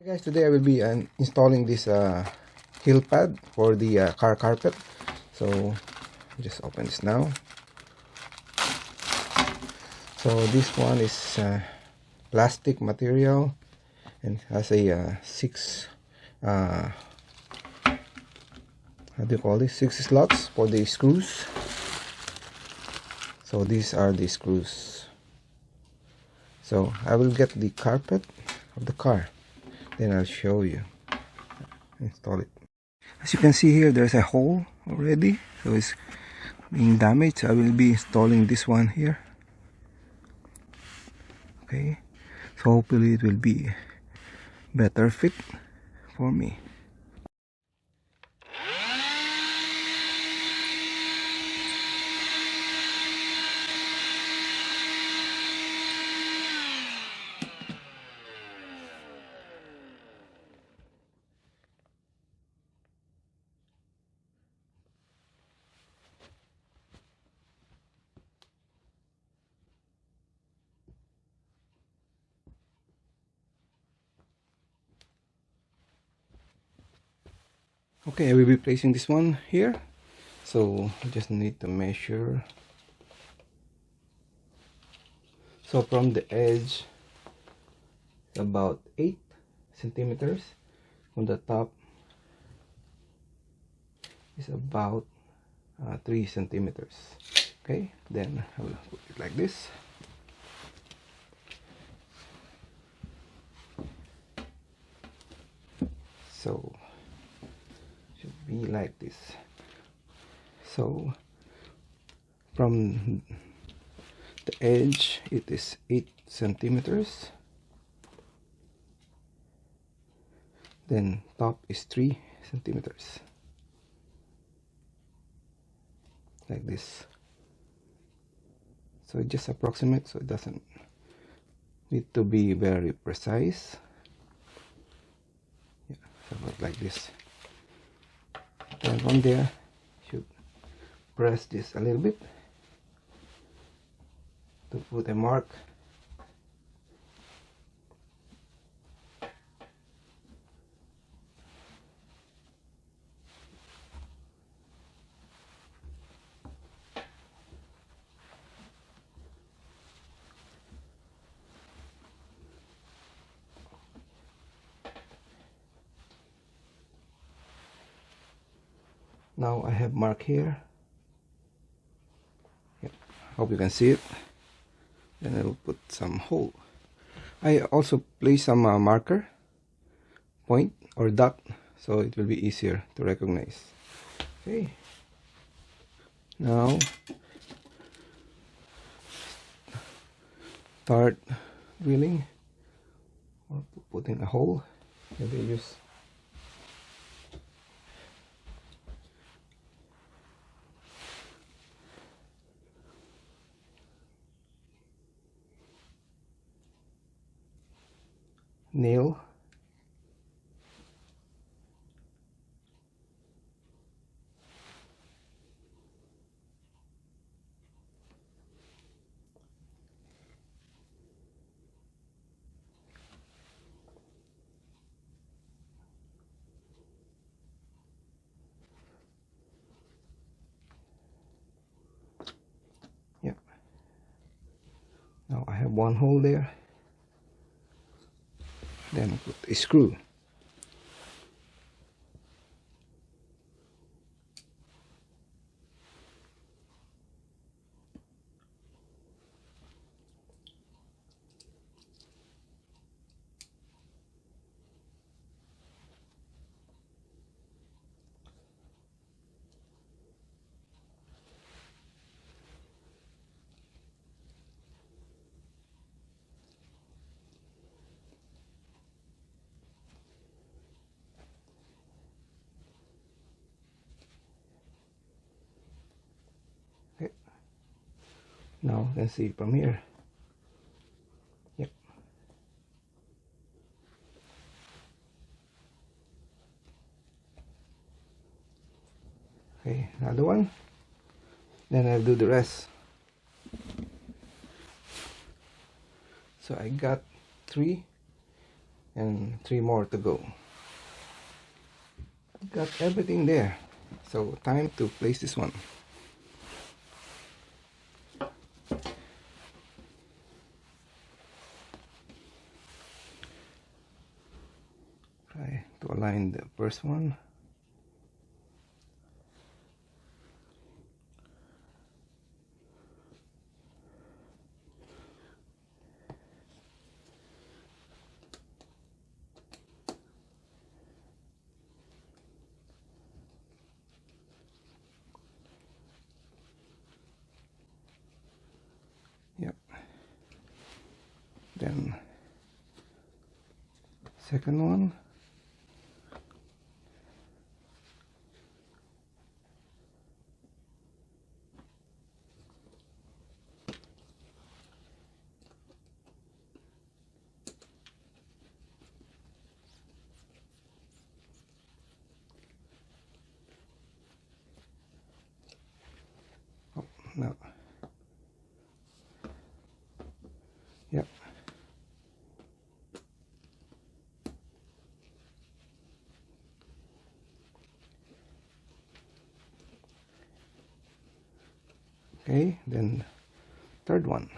Hey guys, today I will be installing this heel pad for the car carpet. So just open this now. So this one is plastic material and has a six how do you call this, 6 slots for the screws. So these are the screws. So I will get the carpet of the car, then I'll show you install it. As you can see here, there's a hole already, so it's being damaged. I will be installing this one here. Okay, so hopefully it will be better fit for me. Okay, I will be placing this one here. So I just need to measure. So from the edge, about 8 centimeters. From the top is about 3 centimeters. Okay, then I will put it like this. So should be like this. So from the edge it is 8 centimeters, then top is 3 centimeters, like this. So just approximate, so it doesn't need to be very precise. Yeah, so about like this. Then from there should press this a little bit to put a mark. Now I have mark here. Yep. Hope you can see it. Then I will put some hole. I also place some marker point or dot, so it will be easier to recognize. Okay. Now start drilling or putting a hole. Maybe use nail. Yeah. Now I have one hole there. Then put a screw. Okay. Now let's see from here. Yep. Okay, another one. Then I'll do the rest. So I got 3 and 3 more to go. Got everything there, so time to place this one. Try to align the first one. Yep. Then second one. Oh, no. Yep. Okay, then third one.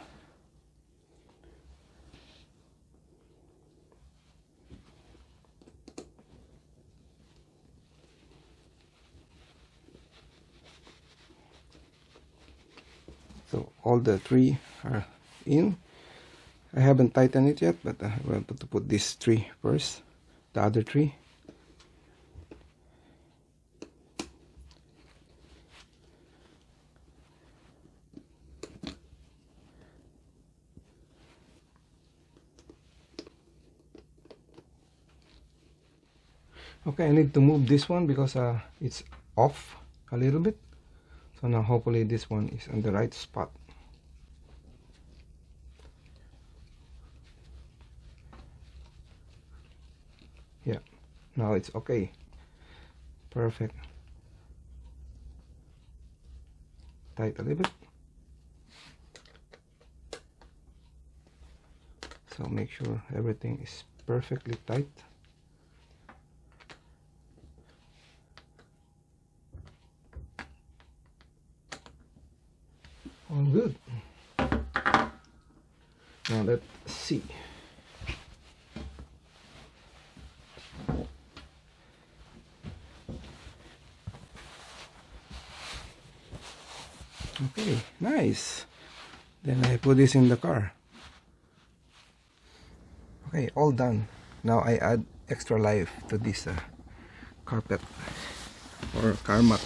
So all the 3 are in. I haven't tightened it yet, but I want to put these 3 first, the other 3. Okay, I need to move this one because it's off a little bit. So now hopefully this one is on the right spot. Yeah, now it's okay. Perfect. Tight a little bit. So make sure everything is perfectly tight. All good. Now let's see. Okay, nice. Then I put this in the car. Okay, all done. Now I add extra life to this carpet or car mat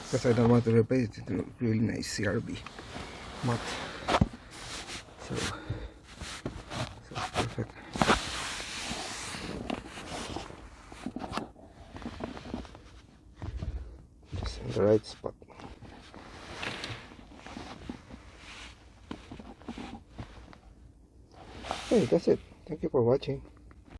because I don't want to replace it with really nice CRB mat. So perfect. Just in the right spot. Okay, that's it. Thank you for watching.